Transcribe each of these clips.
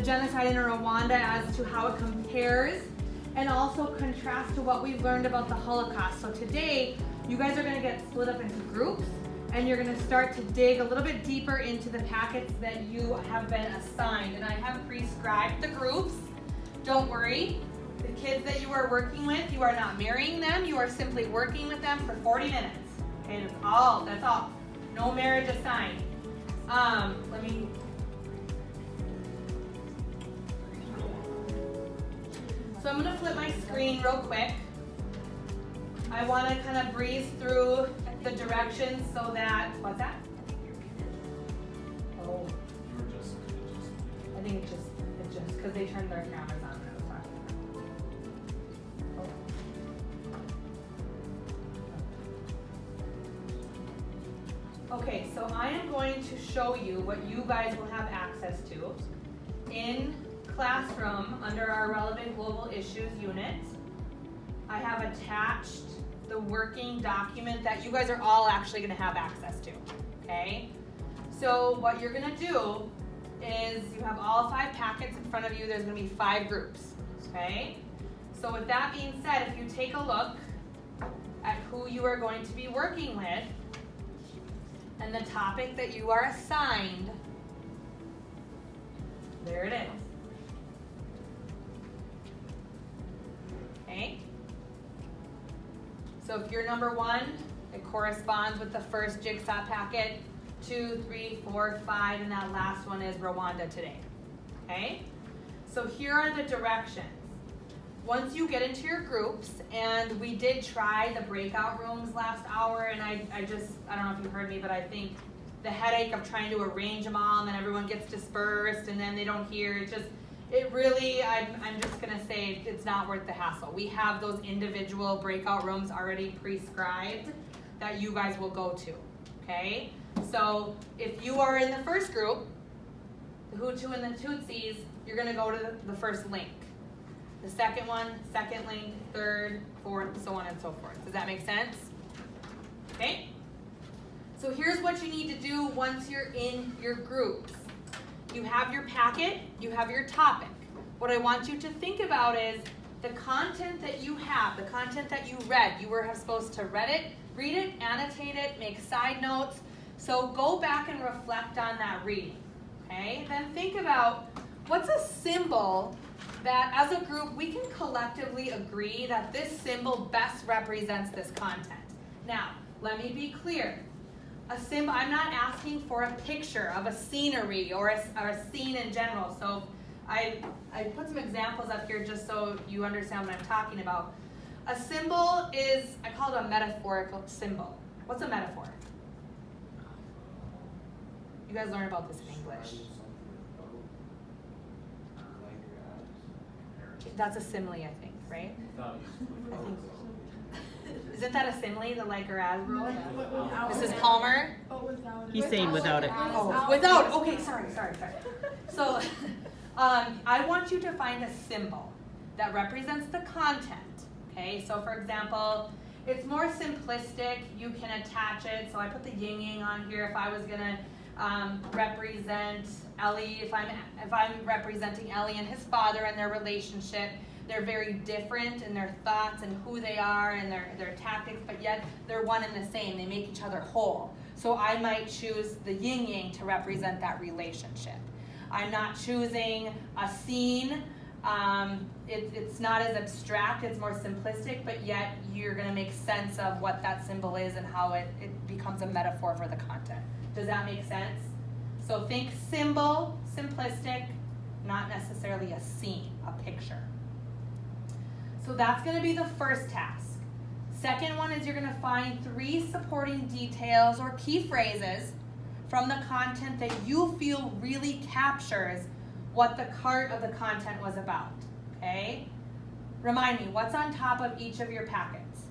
the genocide in Rwanda as to how it compares and also contrasts to what we've learned about the Holocaust. So today, you guys are gonna get split up into groups and you're gonna start to dig a little bit deeper into the packets that you have been assigned. And I have prescribed the groups. Don't worry, the kids that you are working with, you are not marrying them, you are simply working with them for 40 minutes. Okay, that's all. No marriage assigned. So I'm gonna flip my screen real quick. I wanna kind of breeze through the directions so that, what's that? Oh. I think it's just, because they turned their cameras on when I was talking. Oh. Okay, so I am going to show you what you guys will have access to in Classroom under our Relevant Global Issues unit. I have attached the working document that you guys are all actually going to have access to, okay? So what you're going to do is you have all 5 packets in front of you. There's going to be 5 groups, okay? So with that being said, if you take a look at who you are going to be working with and the topic that you are assigned, there it is. Okay? So if you're number 1, it corresponds with the first jigsaw packet, 2, 3, 4, 5, and that last one is Rwanda today. Okay? So here are the directions. Once you get into your groups, and we did try the breakout rooms last hour, and I don't know if you heard me, but I think the headache of trying to arrange them all, and then everyone gets dispersed, and then they don't hear, I'm just gonna say it's not worth the hassle. We have those individual breakout rooms already prescribed that you guys will go to, okay? So if you are in the first group, the Hutu and the Tutsis, you're gonna go to the first link. The second one, second link, third, fourth, so on and so forth. Does that make sense? Okay? So here's what you need to do once you're in your groups. You have your packet, you have your topic. What I want you to think about is the content that you have, the content that you read. You were supposed to read it, annotate it, make side notes. So go back and reflect on that reading, okay? Then think about what's a symbol that as a group we can collectively agree that this symbol best represents this content. Now, let me be clear. A symbol, I'm not asking for a picture of a scenery or a scene in general. So I put some examples up here just so you understand what I'm talking about. A symbol is, I call it a metaphorical symbol. What's a metaphor? You guys learn about this in English. That's a simile, I think, right? I think. Isn't that a simile, the like or as rule? Mrs. Palmer? He's saying without it. Oh, without. Okay, sorry. So I want you to find a symbol that represents the content. Okay, so for example, it's more simplistic. You can attach it. So I put the yin yang on here if I was gonna represent Ellie, if I'm representing Ellie and his father and their relationship. They're very different in their thoughts and who they are and their tactics, but yet they're one and the same. They make each other whole. So I might choose the yin yang to represent that relationship. I'm not choosing a scene. It's not as abstract, it's more simplistic, but yet you're gonna make sense of what that symbol is and how it becomes a metaphor for the content. Does that make sense? So think symbol, simplistic, not necessarily a scene, a picture. So that's going to be the first task. Second one is you're going to find 3 supporting details or key phrases from the content that you feel really captures what the heart of the content was about. Okay? Remind me, what's on top of each of your packets?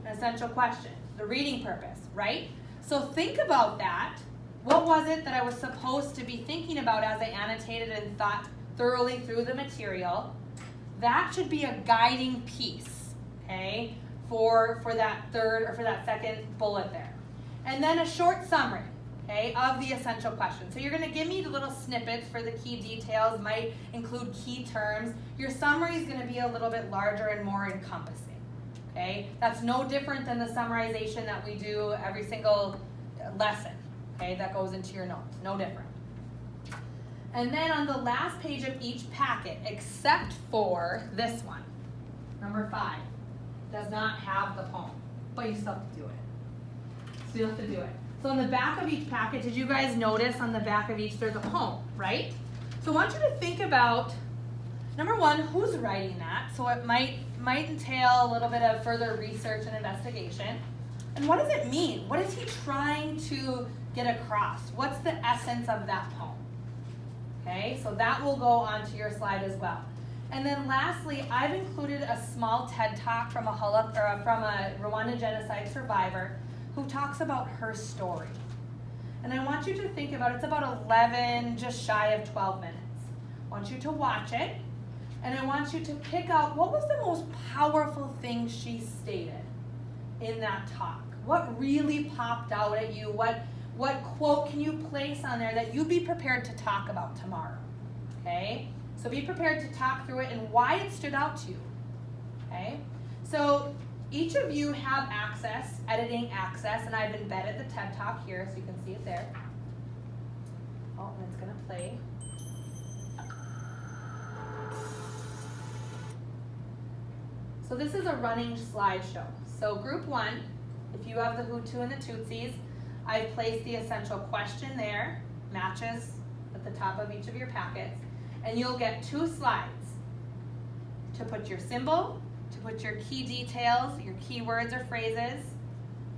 An essential question. The reading purpose, right? So think about that. What was it that I was supposed to be thinking about as I annotated and thought thoroughly through the material? That should be a guiding piece, okay, for that third or for that second bullet there. And then a short summary, okay, of the essential questions. So you're gonna give me the little snippets for the key details, might include key terms. Your summary is gonna be a little bit larger and more encompassing, okay? That's no different than the summarization that we do every single lesson, okay, that goes into your notes, no different. And then on the last page of each packet, except for this one, number 5, does not have the poem, but you still have to do it. So you have to do it. So on the back of each packet, did you guys notice on the back of each there's a poem, right? So I want you to think about, number 1, who's writing that? So it might entail a little bit of further research and investigation. And what does it mean? What is he trying to get across? What's the essence of that poem? Okay, so that will go onto your slide as well. And then lastly, I've included a small TED Talk from a Rwanda genocide survivor who talks about her story. And I want you to think about, it's about 11, just shy of 12 minutes. I want you to watch it, and I want you to pick out what was the most powerful thing she stated in that talk. What really popped out at you? What quote can you place on there that you'd be prepared to talk about tomorrow? Okay? So be prepared to talk through it and why it stood out to you. Okay? So each of you have access, editing access, and I've embedded the TED Talk here so you can see it there. Oh, and it's gonna play. So this is a running slideshow. So group 1, if you have the Hutu and the Tutsis, I've placed the essential question there, matches at the top of each of your packets, and you'll get 2 slides to put your symbol, to put your key details, your keywords or phrases,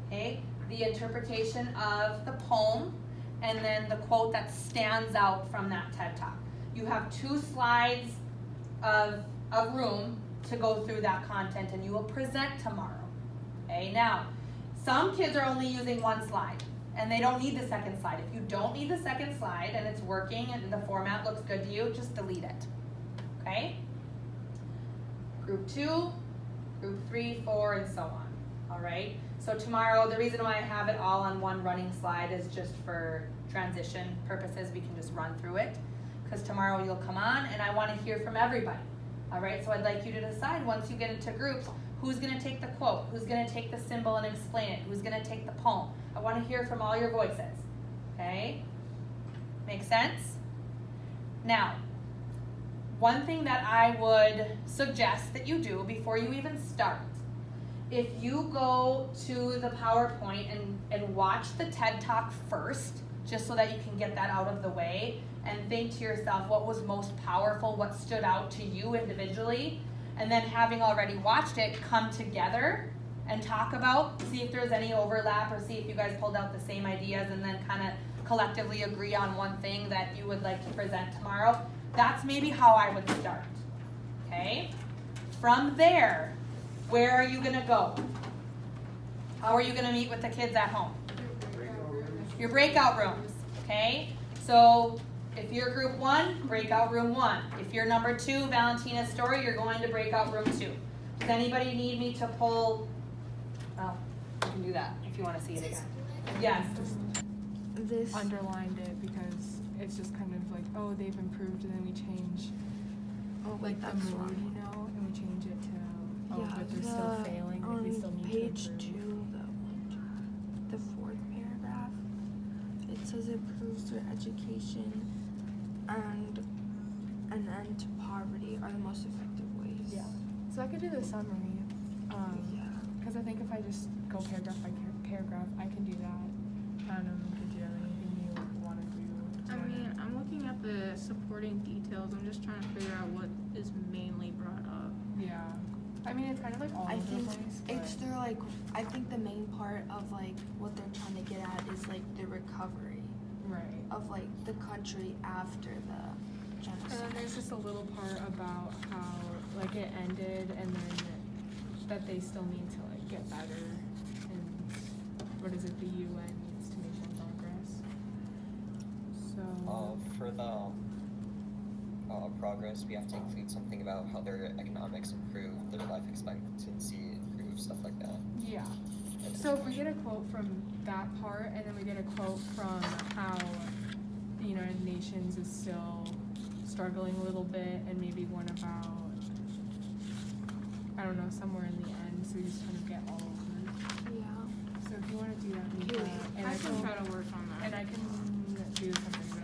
okay, the interpretation of the poem, and then the quote that stands out from that TED Talk. You have 2 slides of room to go through that content, and you will present tomorrow. Okay, now, some kids are only using 1 slide, and they don't need the second slide. If you don't need the second slide and it's working and the format looks good to you, just delete it, okay? Group 2, group 3, 4, and so on, all right? So tomorrow, the reason why I have it all on one running slide is just for transition purposes. We can just run through it, because tomorrow you'll come on and I wanna hear from everybody, all right? So I'd like you to decide once you get into groups, who's gonna take the quote, who's gonna take the symbol and explain it, who's gonna take the poem. I wanna hear from all your voices, okay? Make sense? Now, one thing that I would suggest that you do before you even start, if you go to the PowerPoint and watch the TED Talk first, just so that you can get that out of the way, and think to yourself what was most powerful, what stood out to you individually, and then having already watched it, come together and talk about, see if there's any overlap, or see if you guys pulled out the same ideas, and then kind of collectively agree on one thing that you would like to present tomorrow. That's maybe how I would start, okay? From there, where are you gonna go? How are you gonna meet with the kids at home? Your breakout rooms, okay? So if you're group 1, breakout room 1. If you're number 2, Valentina's story, you're going to breakout room 2. Does anybody need me to pull? Oh, you can do that if you want to see it again. Yes. This underlined it because it's just kind of like, oh, they've improved, and then we change like the mood, you know, and we change it to, oh, but they're still failing, like we still need to improve. Page 2, the 4th paragraph, it says improves their education and an end to poverty are the most effective ways. Yeah. So I could do the summary. Because I think if I just go paragraph by paragraph, I can do that. I don't know, could you have anything you want to do? I mean, I'm looking at the supporting details. I'm just trying to figure out what is mainly brought up. Yeah. I mean, it's kind of like all I over think the place. it's their like, I think the main part of like what they're trying to get at is like the recovery Right. of like the country after the And genocide. then there's just a little part about how like it ended, and then that they still need to like get better, and what is it, the UN needs to make more progress. So For the progress, we have to include something about how their economics improved, their life expectancy improved, improve stuff like that. Yeah. So if we get a quote from that part, and then we get a quote from how the United Nations is still struggling a little bit, and maybe one about, I don't know, somewhere in the end, so you just kind of get all of them. Yeah. So if you want to do that, Mika, and I can try to work on that. and I can do something